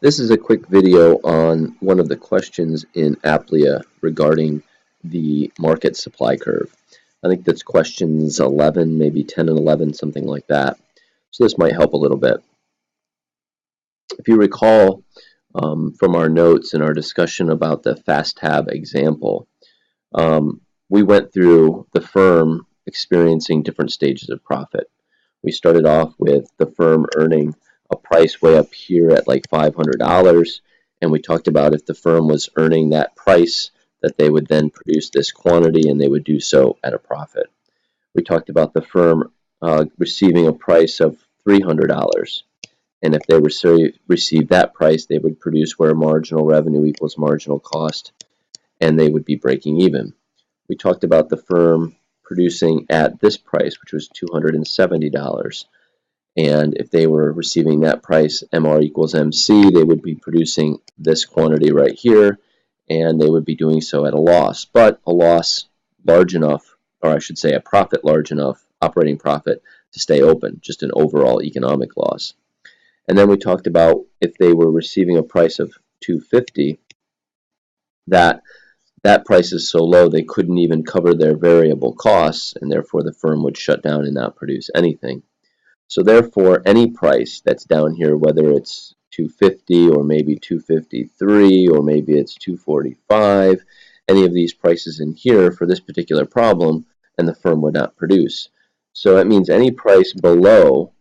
This is a quick video on one of the questions in Applia regarding the market supply curve. I think that's questions 11, maybe 10 and 11, something like that. So this might help a little bit. If you recall from our notes and our discussion about the fast tab example, we went through the firm experiencing different stages of profit. We started off with the firm earning a price way up here at like $500, and we talked about if the firm was earning that price, that they would then produce this quantity and they would do so at a profit. We talked about the firm receiving a price of $300, and if they receive that price, they would produce where marginal revenue equals marginal cost, and they would be breaking even. We talked about the firm producing at this price, which was $270. And if they were receiving that price, MR equals MC, they would be producing this quantity right here, and they would be doing so at a loss, but a loss large enough, or I should say a profit large enough, operating profit, to stay open, just an overall economic loss. And then we talked about if they were receiving a price of $250, that price is so low they couldn't even cover their variable costs, and therefore the firm would shut down and not produce anything. So therefore, any price that's down here, whether it's 250 or maybe 253 or maybe it's 245, any of these prices in here for this particular problem, and the firm would not produce. So that means any price below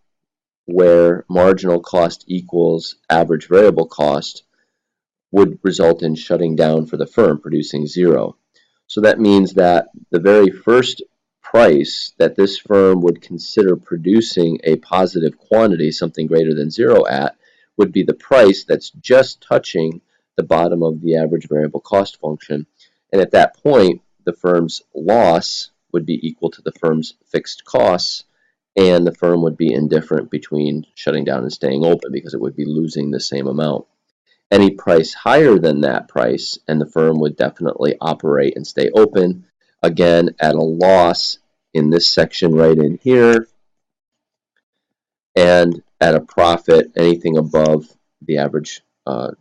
where marginal cost equals average variable cost would result in shutting down for the firm, producing zero. So that means that the very first price that this firm would consider producing a positive quantity, something greater than zero at, would be the price that's just touching the bottom of the average variable cost function. And at that point, the firm's loss would be equal to the firm's fixed costs, and the firm would be indifferent between shutting down and staying open because it would be losing the same amount. Any price higher than that price, and the firm would definitely operate and stay open, again at a loss in this section right in here, and at a profit anything above the average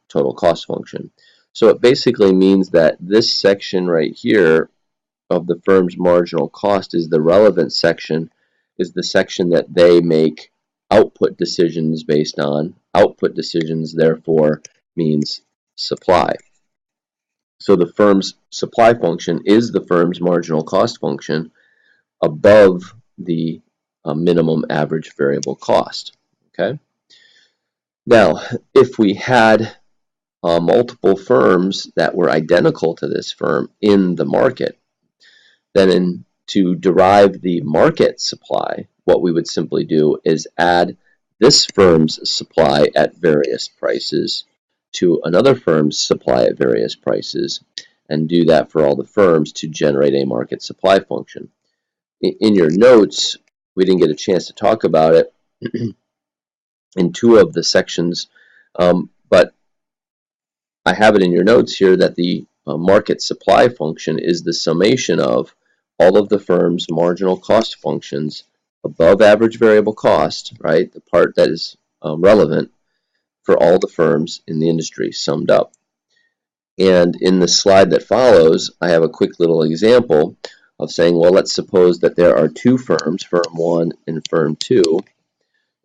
total cost function. So it basically means that this section right here of the firm's marginal cost is the relevant section, is the section that they make output decisions based on. Output decisions, therefore, means supply. So the firm's supply function is the firm's marginal cost function above the minimum average variable cost. Okay. Now, if we had multiple firms that were identical to this firm in the market, then to derive the market supply, what we would simply do is add this firm's supply at various prices to another firm's supply at various prices, and do that for all the firms to generate a market supply function. In your notes, we didn't get a chance to talk about it in two of the sections, but I have it in your notes here that the market supply function is the summation of all of the firm's marginal cost functions above average variable cost, right, the part that is relevant for all the firms in the industry summed up. And in the slide that follows, I have a quick little example of saying, well, let's suppose that there are two firms, firm 1 and firm 2.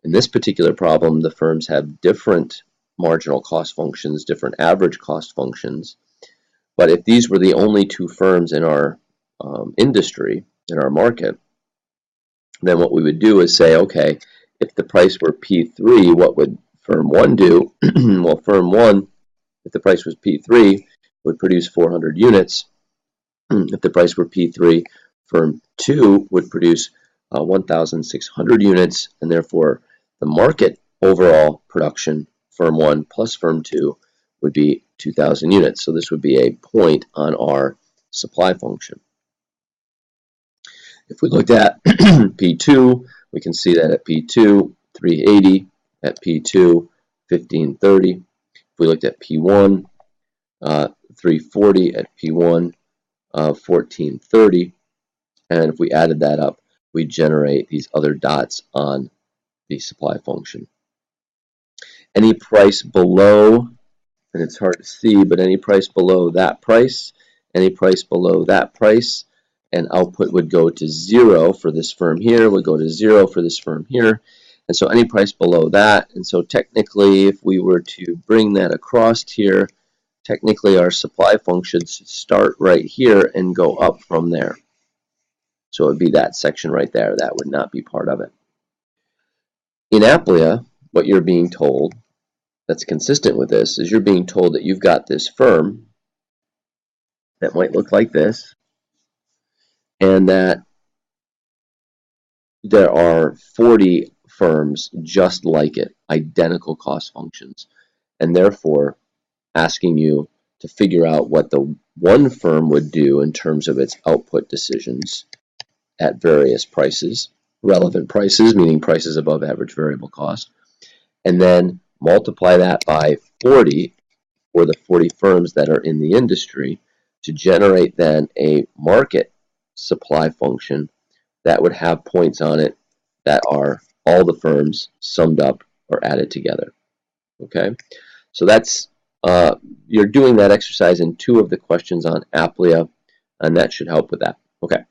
In this particular problem, the firms have different marginal cost functions, different average cost functions. But if these were the only two firms in our industry, in our market, then what we would do is say, okay, if the price were P3, what would firm 1 do? Well, firm 1, if the price was P3, would produce 400 units. If the price were P3, firm 2 would produce 1,600 units, and therefore the market overall production, firm 1 plus firm 2, would be 2,000 units. So this would be a point on our supply function. If we looked at P2, we can see that at P2, 380, at P2, 1530. If we looked at P1, 340, at P1, 1430, and if we added that up, we generate these other dots on the supply function. Any price below, and it's hard to see, but any price below that price, any price below that price, and output would go to 0 for this firm here, would go to 0 for this firm here, and so any price below that. And so technically, if we were to bring that across here, technically our supply function should start right here and go up from there. So it would be that section right there. That would not be part of it. In Applia, what you're being told that's consistent with this is you're being told that you've got this firm that might look like this, and that there are 40 firms just like it, identical cost functions, and therefore asking you to figure out what the one firm would do in terms of its output decisions at various prices, relevant prices, meaning prices above average variable cost, and then multiply that by 40 for the 40 firms that are in the industry to generate then a market supply function that would have points on it that are all the firms summed up or added together. Okay, so that's you're doing that exercise in 2 of the questions on Applia, and that should help with that. Okay.